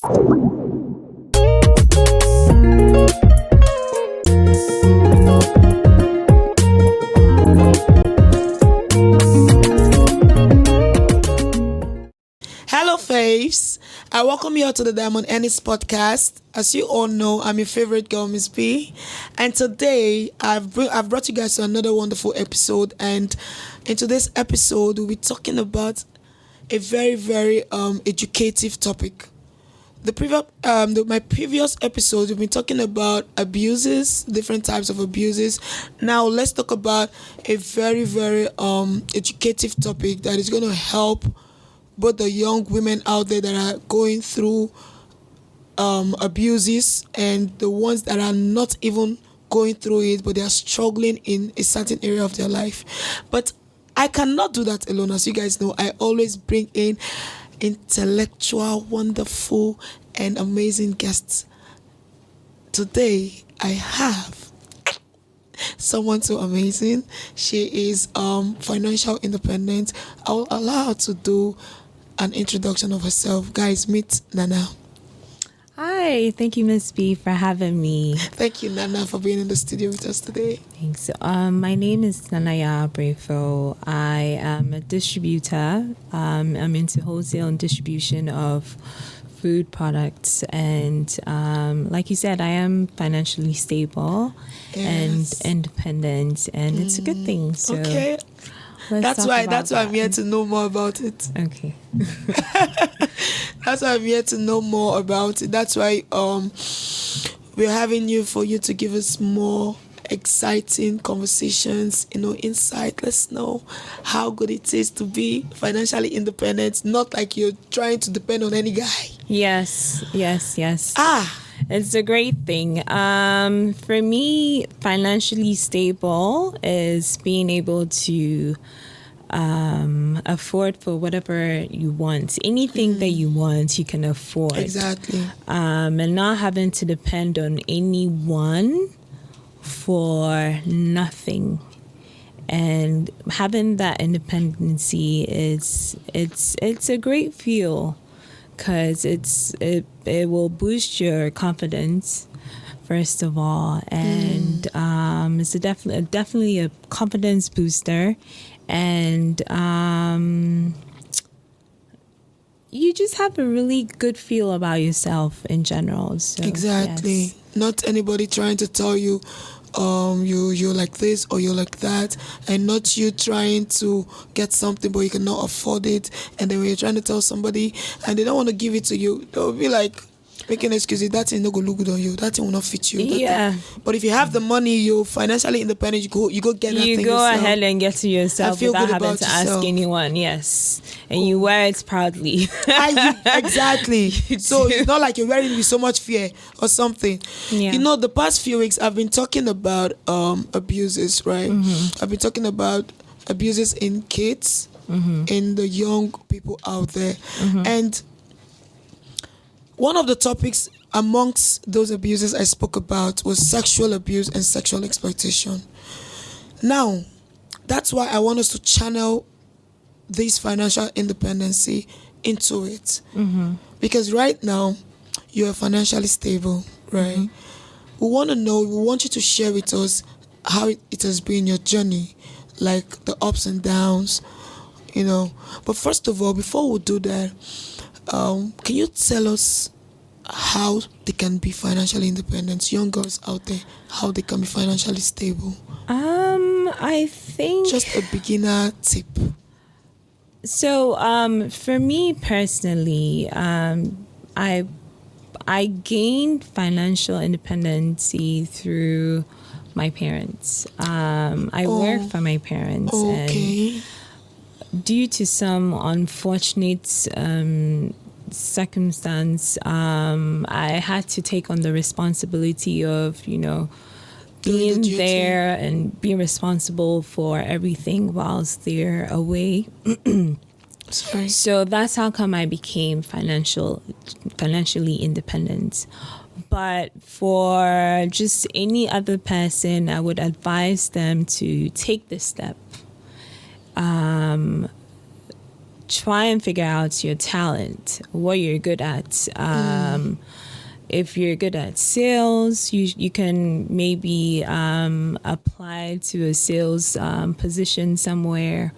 Hello, faves. I welcome you all to the Diamond Ennis podcast. As you all know, I'm your favorite girl, Miss B, and today I've brought you guys to another wonderful episode. And in today's episode, we'll be talking about a very educative topic. My previous episodes, we've been talking about abuses, different types of abuses. Now let's talk about a very educative topic that is going to help both the young women out there that are going through abuses and the ones that are not even going through it, but they are struggling in a certain area of their life. But I cannot do that alone. As you guys know, I always bring in intellectual, wonderful, and amazing guests. Today, I have someone so amazing. She is financial independent. I'll allow her to do an introduction of herself. Guys, meet Nana. Hi, thank you, Miss B, for having me. Thank you, Nana, for being in the studio with us today. Thanks. My name is Nanaya Brefo. I am a distributor. I'm into wholesale and distribution of food products, and like you said, I am financially stable and independent, and it's a good thing. So okay. That's why I'm here to know more about it. Okay. That's why I'm here to know more about it. That's why we're having you for you to give us more exciting conversations, insight. Let's know how good it is to be financially independent, not like you're trying to depend on any guy. Yes. Ah. It's a great thing. For me, financially stable is being able to afford for whatever you want. Anything that you want, you can afford. Exactly. And not having to depend on anyone for nothing. And having that independency it's a great feel, because it will boost your confidence first of all, and it's definitely a confidence booster, and you just have a really good feel about yourself in general. So, exactly. yes. Not anybody trying to tell you you're like this or you're like that, and not you trying to get something but you cannot afford it, and then when you're trying to tell somebody and they don't want to give it to you, they'll be like making excuses. That thing no go look good on you, that thing will not fit you. But if you have the money, you're financially independent, you go get that thing You go yourself. ahead and get to yourself feel without good having about to yourself. ask anyone. Yes, and you wear it proudly. Exactly. So it's not like you're wearing it with so much fear or something. Yeah. The past few weeks I've been talking about abuses, right? I've been talking about abuses in kids, in the young people out there. And one of the topics amongst those abuses I spoke about was sexual abuse and sexual exploitation. Now, that's why I want us to channel this financial independency into it. Because right now, you're financially stable, right? We want you to share with us how it has been your journey, like the ups and downs, But first of all, before we do that, can you tell us how they can be financially independent, young girls out there, how they can be financially stable? I think Just a beginner tip. so. For me personally, I gained financial independency through my parents. I work for my parents, Okay. and due to some unfortunate circumstance, I had to take on the responsibility of, Doing the being duty. there and being responsible for everything whilst they're away. Sorry. So that's how come I became financially independent. But for just any other person, I would advise them to take this step. try and figure out your talent, what you're good at. If you're good at sales, you can maybe apply to a sales position somewhere.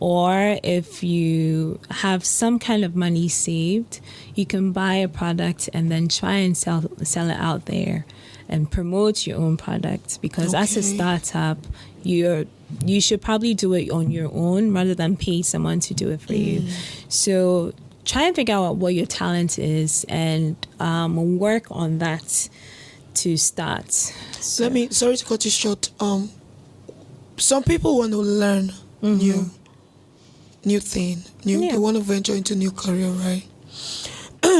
Or if you have some kind of money saved, you can buy a product and then try and sell it out there and promote your own product. Because as a startup, you should probably do it on your own rather than pay someone to do it for you. So try and figure out what your talent is and work on that to start. So, sorry to cut you short. Some people want to learn new thing. They want to venture into new career, right?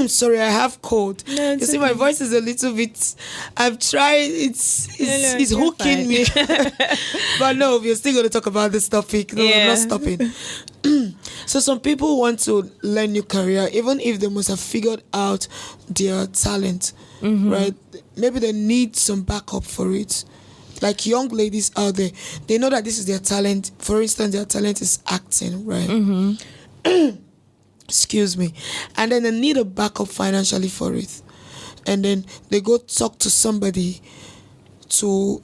Sorry, I have cold. No, you see, my voice is a little bit. I've tried. It's hooking me. But no, we're still going to talk about this topic. No, I'm not stopping. So some people want to learn new career, even if they must have figured out their talent, right? Maybe they need some backup for it. Like young ladies out there, they know that this is their talent. For instance, their talent is acting, right? Excuse me. And then they need a backup financially for it. And then they go talk to somebody to,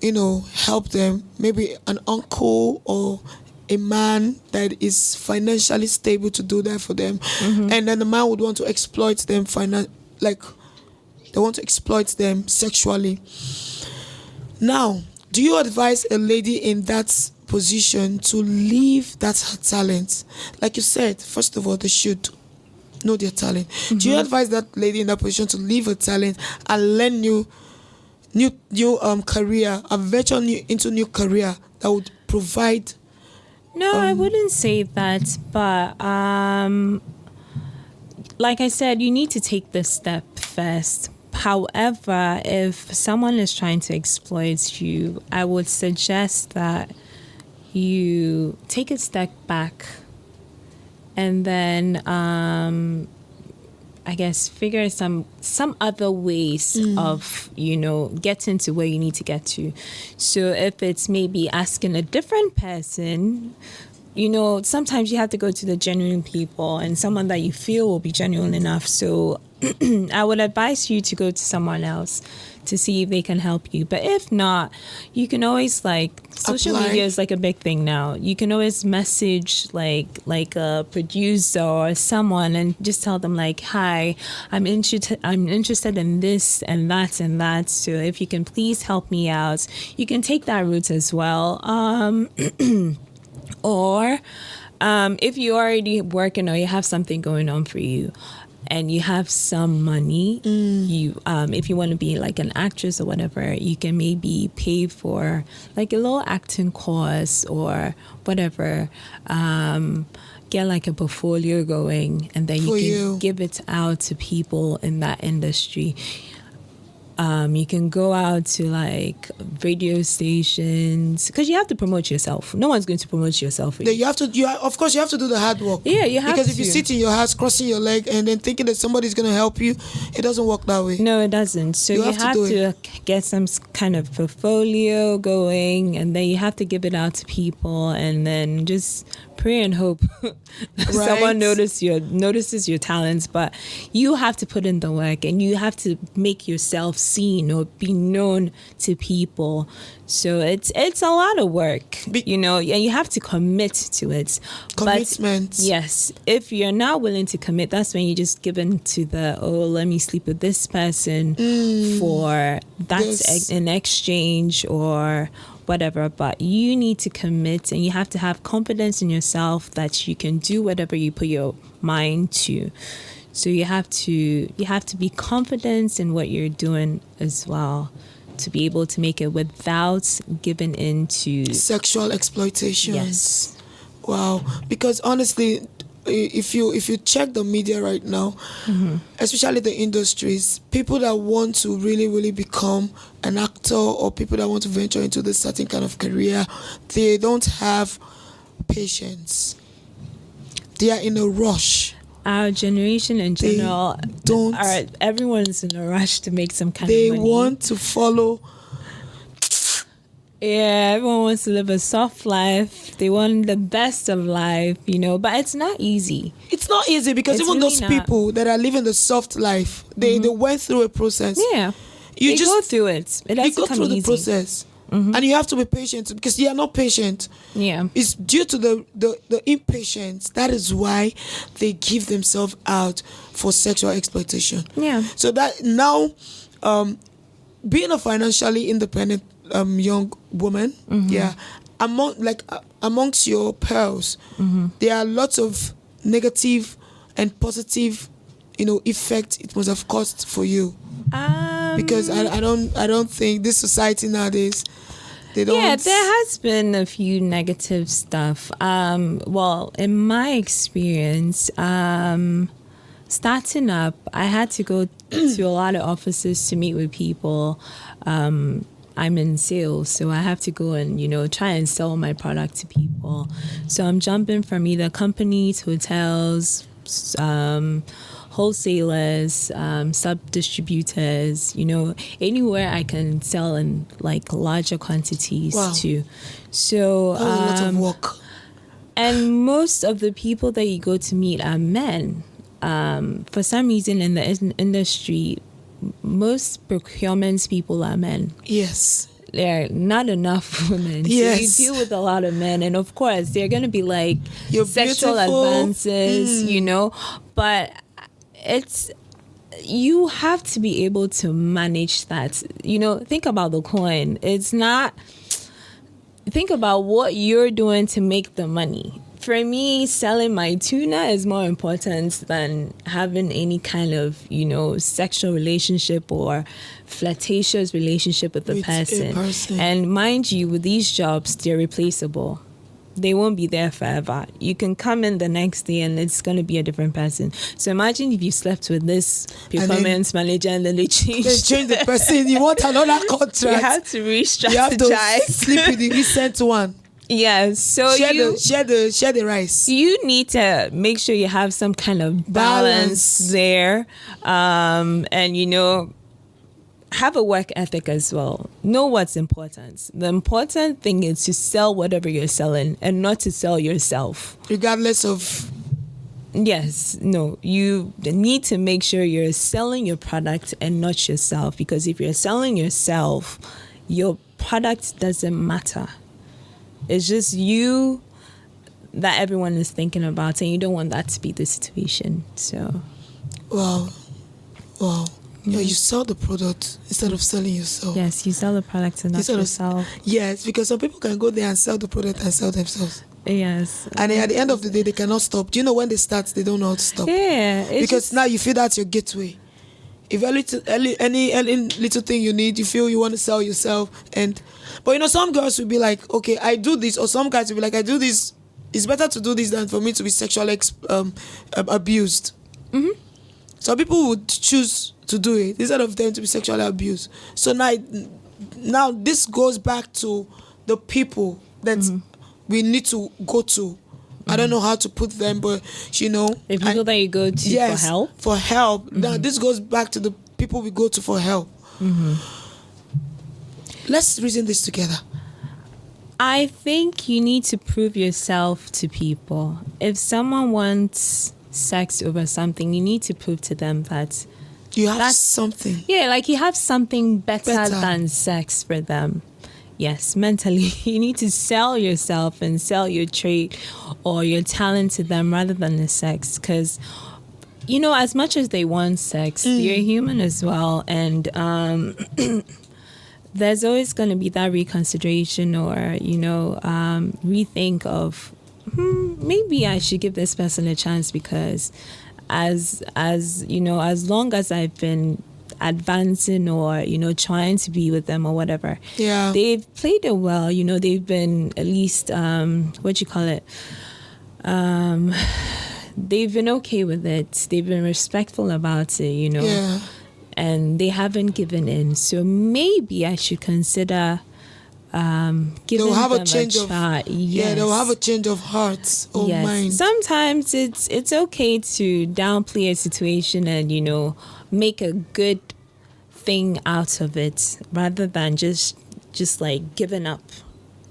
help them. Maybe an uncle or a man that is financially stable to do that for them. And then the man would want to exploit them they want to exploit them sexually. Now, do you advise a lady in that position to leave that her talent? Like you said, first of all, they should know their talent. Do you advise that lady in that position to leave her talent and learn new career, and venture into new career that would provide? No, I wouldn't say that, but like I said, you need to take this step first. However, if someone is trying to exploit you, I would suggest that you take a step back and then I guess figure some other ways of, getting to where you need to get to. So if it's maybe asking a different person, sometimes you have to go to the genuine people and someone that you feel will be genuine enough. So I would advise you to go to someone else to see if they can help you. But if not, you can always social media is like a big thing now. You can always message like a producer or someone and just tell them hi, I'm interested in this and that and that. So if you can please help me out, you can take that route as well. Or if you're already working or you have something going on for you and you have some money, you if you want to be like an actress or whatever, you can maybe pay for like a little acting course or whatever. Get like a portfolio going and then you can give it out to people in that industry. You can go out to like radio stations because you have to promote yourself. No one's going to promote yourself for you. Of course, you have to do the hard work. Yeah, you have because if you sit in your house crossing your leg and then thinking that somebody's going to help you, it doesn't work that way. No, it doesn't. So you have to get some kind of portfolio going, and then you have to give it out to people, and then just pray and hope someone notices your talents. But you have to put in the work, and you have to make yourself seen or be known to people. So it's a lot of work, and you have to commit to it. Commitment. But yes, if you're not willing to commit, that's when you just give in to let me sleep with this person for that's in exchange or whatever. But you need to commit, and you have to have confidence in yourself that you can do whatever you put your mind to. So you have to be confident in what you're doing as well, to be able to make it without giving into sexual exploitation. Yes. Wow. Because honestly, if you check the media right now, especially the industries, people that want to really, really become an actor or people that want to venture into this certain kind of career, they don't have patience. They are in a rush. Our generation in general, everyone's in a rush to make some kind of money. They want to follow. Yeah, everyone wants to live a soft life. They want the best of life, but it's not easy. It's not easy because It's even really those not. people that are living the soft life, they went through a process. Yeah. You They just go through it. It you doesn't go come through easy. the process, and you have to be patient because you are not patient. Yeah. It's due to the impatience. That is why they give themselves out for sexual exploitation. Yeah. So that now, being a financially independent young woman, amongst your pearls, there are lots of negative and positive, effect it must have caused for you. Because I don't think this society nowadays, they don't. Yeah, there has been a few negative stuff. Well, in my experience, starting up, I had to go to a lot of offices to meet with people. I'm in sales, so I have to go and, try and sell my product to people. So I'm jumping from either companies, hotels, wholesalers, sub-distributors, anywhere I can sell in like larger quantities Wow. to. So, That was a lot of work. and most of the people that you go to meet are men. For some reason in the industry, most procurement people are men. Yes. There are not enough women. Yes. So you deal with a lot of men, and of course they're going to be like You're sexual beautiful. advances, but you have to be able to manage that. Think about the coin. Think about what you're doing to make the money. For me, selling my tuna is more important than having any kind of, sexual relationship or flirtatious relationship with the With a person. And mind you, with these jobs, they're replaceable. They won't be there forever. You can come in the next day and it's going to be a different person. So imagine if you slept with this procurement manager and then they changed. They change the person. You want another contract. You have to You have to re-strategize. sleep with the recent one. Yes. So Share the rice. you need to make sure you have some kind of balance there, and have a work ethic as well. Know what's important. The important thing is to sell whatever you're selling and not to sell yourself. Regardless of. Yes, no, you need to make sure you're selling your product and not yourself, because if you're selling yourself, your product doesn't matter. It's just you that everyone is thinking about, and you don't want that to be the situation. So, Wow. Yeah, you sell the product instead of selling yourself. yes, you sell the product and not Instead of- yourself. Yes, because some people can go there and sell the product and sell themselves. Yes. And then at the end of the day, they cannot stop. Do you know when they start, they don't know how to stop? Yeah. It's Because just- now you feel that's your gateway. If any little thing you need, you feel you want to sell yourself. But some girls will be like, okay, I do this. Or some guys will be like, I do this. It's better to do this than for me to be sexually abused. Mm-hmm. So people would choose to do it instead of them to be sexually abused. So now this goes back to the people that we need to go to. I don't know how to put them, but the people that you go to yes, for help. For help. Now this goes back to the people we go to for help. Let's reason this together. I think you need to prove yourself to people. If someone wants sex over something, you need to prove to them that You have That's- something. yeah, like you have something better Better. than sex for them. Yes, mentally, you need to sell yourself and sell your trait or your talent to them rather than the sex. Because, as much as they want sex, they're human as well. And there's always going to be that reconsideration or, rethink of, maybe I should give this person a chance because as long as I've been advancing or trying to be with them or whatever, Yeah. they've played it well. They've been at least they've been okay with it. They've been respectful about it, Yeah. and they haven't given in. So maybe I should consider giving They'll have them a change of shot. Yeah, they'll have a change of heart or mind. Sometimes it's okay to downplay a situation and make a good thing out of it rather than just just like given up.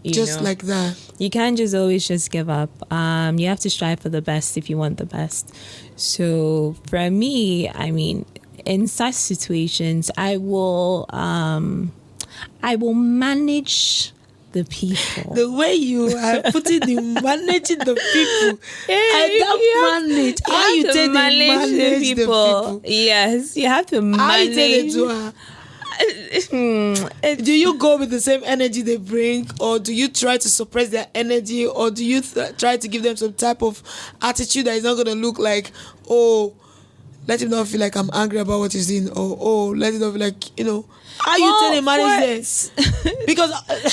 Just like that. You can't just always just give up. You have to strive for the best if you want the best. So for me, I mean, in such situations, I will manage the people. The way you are putting the managing the people, I don't manage. How you take manage the people? Yes, you have to manage. How you take it to her? Do you go with the same energy they bring, or do you try to suppress their energy, or do you try to give them some type of attitude that is not going to look like, oh, let him not feel like I'm angry about what he's doing, or oh, let him not feel like, you know, how you tell him manage this? Because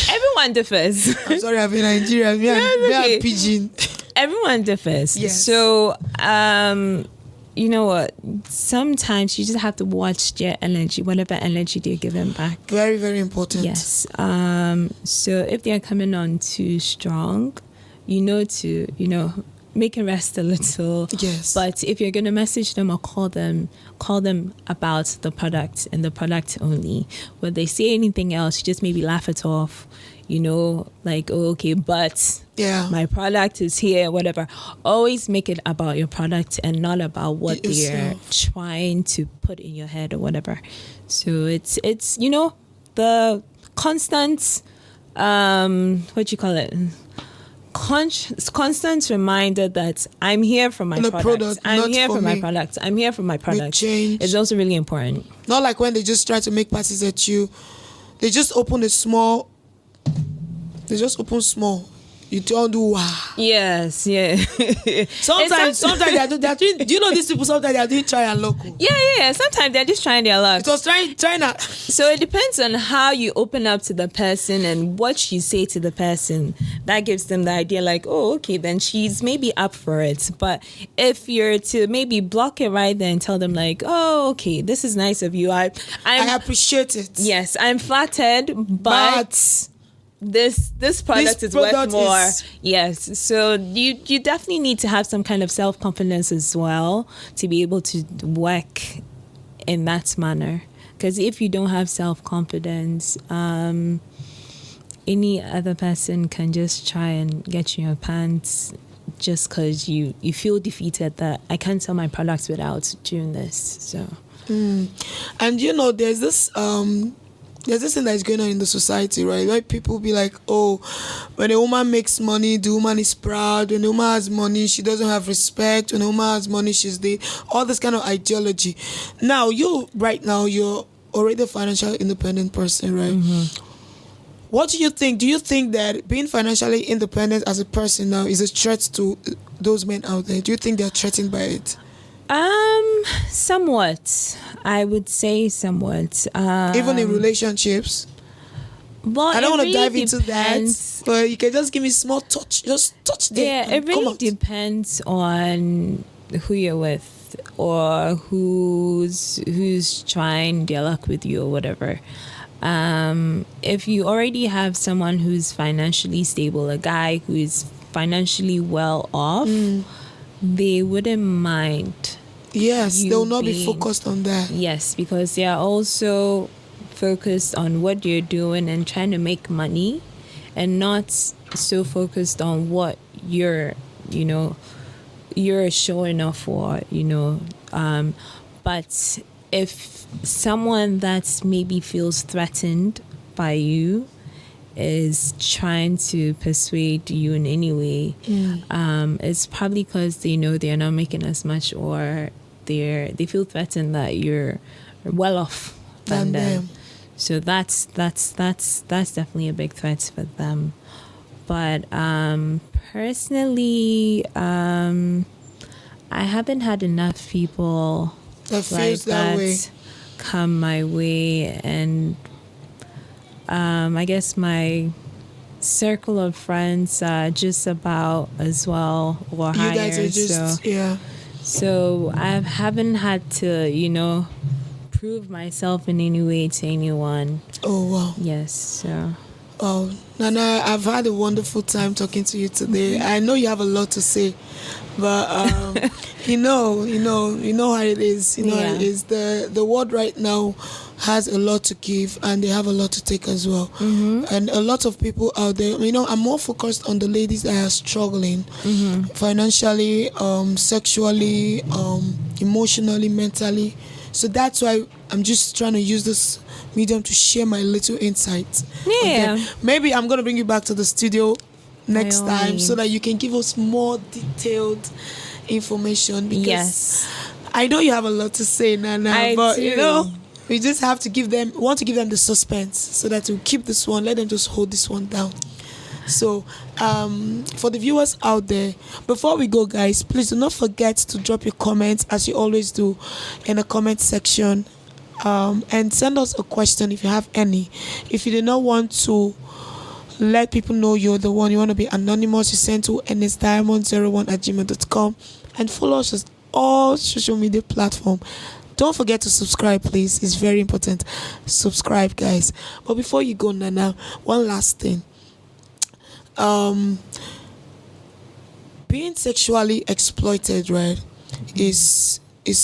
everyone differs. I'm sorry, I'm in Nigeria. Me and Pigeon. Everyone differs. Yes. So, you know what? Sometimes you just have to watch their energy, whatever energy they're giving back. Very, very important. Yes. So if they're coming on too strong, to make it rest a little. Yes. But if you're gonna message them or call them about the product and the product only. When they say anything else, you just maybe laugh it off. Like, oh, okay, but my product is here, whatever. Always make it about your product and not about what they're trying to put in your head or whatever. So it's the constant, what you call it? Constant reminder that I'm here for my product. I'm here for my product. I'm here for my product. It's also really important. Not like when they just try to make passes at you. They just open small. You don't do wow. Yes, yeah. Sometimes they're doing. Do you know these people? Sometimes they're doing try and local. Yeah. Sometimes they're just trying their luck. It was trying. So it depends on how you open up to the person and what you say to the person. That gives them the idea, like, oh, okay, then she's maybe up for it. But if you're to maybe block it right there and tell them, like, oh, okay, this is nice of you. I appreciate it. Yes, I'm flattered, but this product is worth more. Yes, so you definitely need to have some kind of self-confidence as well to be able to work in that manner, because if you don't have self-confidence, any other person can just try and get you in your pants just because you feel defeated that I can't sell my products without doing this. So and there's this thing that is going on in the society, right? Where people be like, oh, when a woman makes money, the woman is proud. When a woman has money, she doesn't have respect. When a woman has money, she's all this kind of ideology. Now, you're already a financially independent person, right? Mm-hmm. What do you think? Do you think that being financially independent as a person now is a threat to those men out there? Do you think they're threatened by it? Somewhat. I would say somewhat. Even in relationships? Well, I don't want to really dive into that, but you can just give me small touch. Just touch there. Yeah, it really depends on who you're with or who's trying their luck with you or whatever. If you already have someone who's financially stable, a guy who is financially well off, they wouldn't mind. Yes, they'll not be focused on that. Yes, because they are also focused on what you're doing and trying to make money, and not so focused on what you're showing off for, but if someone that maybe feels threatened by you is trying to persuade you in any way, it's probably because they know they're not making as much, or they feel threatened that you're well off than them. So that's definitely a big threat for them. But personally, I haven't had enough people that feels that way come my way, and I guess my circle of friends are just about as well or higher. You guys are just So I haven't had to, prove myself in any way to anyone. Oh wow. Yes. So. Oh, Nana, I've had a wonderful time talking to you today. I know you have a lot to say, but you know how it is. You know how it is. The world right now has a lot to give, and they have a lot to take as well. And a lot of people out there. I'm more focused on the ladies that are struggling financially, sexually, emotionally, mentally. So that's why I'm just trying to use this medium to share my little insights. Yeah. Okay. Maybe I'm going to bring you back to the studio next all time means. so that you can give us more detailed information, because I know you have a lot to say, Nana, but do. we just want to give them the suspense so that we'll keep this one, let them just hold this one down. So for the viewers out there, before we go, guys, please do not forget to drop your comments, as you always do, in the comment section, and send us a question if you have any. If you do not want to let people know you're the one, you want to be anonymous, you send to nsdiamond01@gmail.com, and follow us on all social media platforms. Don't forget to subscribe, please. It's very important. Subscribe, guys. But before you go, Nana, one last thing. Being sexually exploited, right, is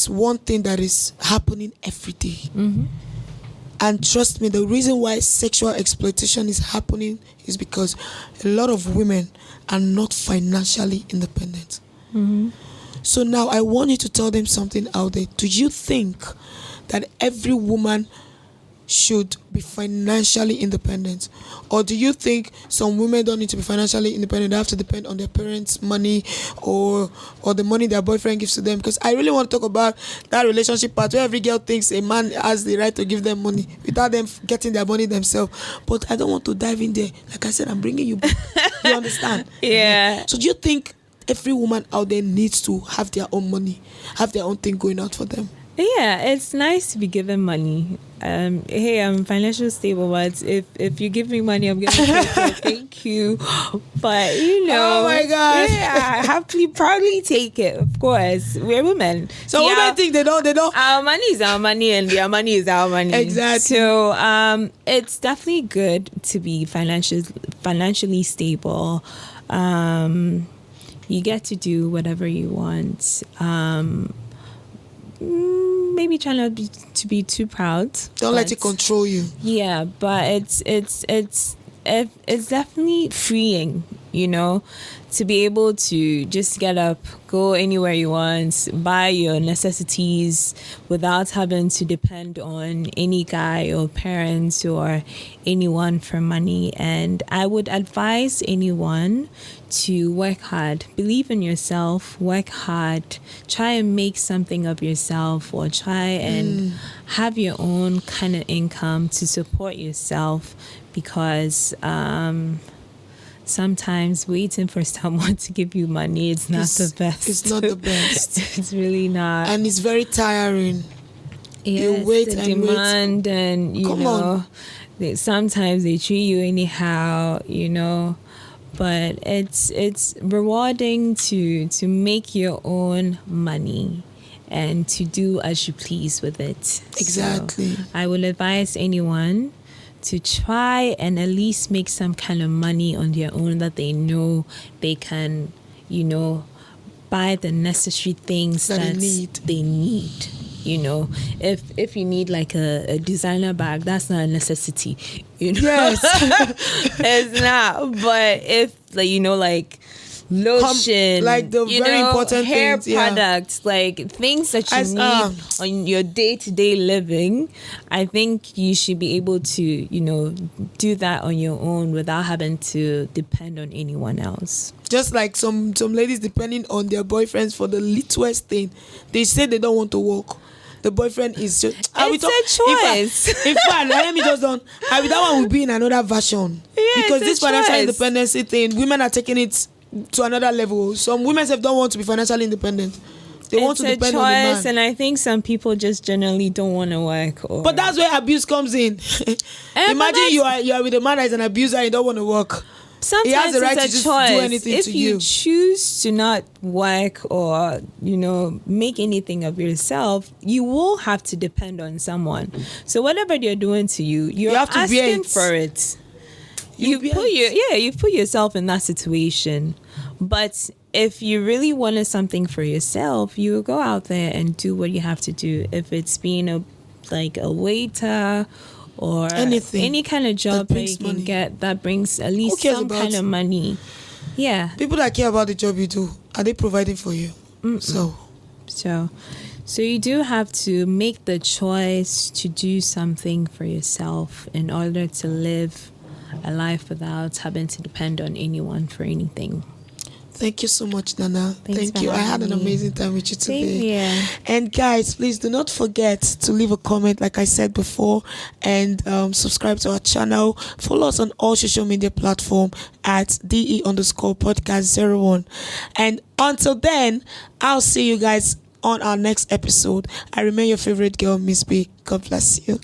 one thing that is happening every day. And trust me, the reason why sexual exploitation is happening is because a lot of women are not financially independent. So now I want you to tell them something out there. Do you think that every woman should be financially independent? Or do you think some women don't need to be financially independent? They have to depend on their parents' money or the money their boyfriend gives to them? Because I really want to talk about that relationship part where every girl thinks a man has the right to give them money without them getting their money themselves. But I don't want to dive in there. Like I said, I'm bringing you back. You understand? Yeah. So do you think every woman out there needs to have their own money, have their own thing going out for them? Yeah, it's nice to be given money. Hey, I'm financially stable, but if you give me money, I'm gonna take it. Thank you. But Oh my God. yeah, happily, proudly take it. Of course, we're women. So women think they don't. Our money is our money, and their money is our money. Exactly. So it's definitely good to be financially stable. You get to do whatever you want. Maybe try not to be too proud. Don't let it control you. Yeah, but it's definitely freeing, to be able to just get up, go anywhere you want, buy your necessities without having to depend on any guy or parents or anyone for money. And I would advise anyone to work hard, believe in yourself, work hard, try and make something of yourself, or try and have your own kind of income to support yourself, because sometimes waiting for someone to give you money, it's not the best. It's not the best. It's really not. And it's very tiring. Yes, you wait the and demand wait. And sometimes they treat you anyhow, but it's rewarding to make your own money and to do as you please with it. Exactly. So I will advise anyone to try and at least make some kind of money on their own, that they know they can, buy the necessary things that they need. If you need like a designer bag, that's not a necessity. Yes. It's not. But if like lotion, like the very important hair things, products, like things that you need on your day-to-day living, I think you should be able to, do that on your own without having to depend on anyone else. Just like some ladies depending on their boyfriends for the littlest thing. They say they don't want to work. The boyfriend is just... It's a choice. In fact, let me just don't... that one will be in another version. Yeah, because this it's a financial choice. independency thing, women are taking it to another level. Some women don't want to be financially independent. They want to depend on the man. And I think some people just generally don't want to work. But that's where abuse comes in. Imagine you are with a man that is an abuser and you don't want to work. Sometimes he has the right it's to a just choice. do anything if to you choose to not work or make anything of yourself, you will have to depend on someone. So whatever they're doing to you, you have to asking for it. you put yourself in that situation. But if you really wanted something for yourself, you would go out there and do what you have to do. If it's being a waiter or anything, any kind of job that you can get that brings at least some kind of money. Yeah. People that care about the job you do, are they providing for you? So you do have to make the choice to do something for yourself in order to live a life without having to depend on anyone for anything. Thank you so much, Nana. Thank you. I had an amazing time with you today. Same here. And guys, please do not forget to leave a comment, like I said before, and subscribe to our channel. Follow us on all social media platforms at DE_podcast01. And until then, I'll see you guys on our next episode. I remain your favorite girl, Miss B. God bless you.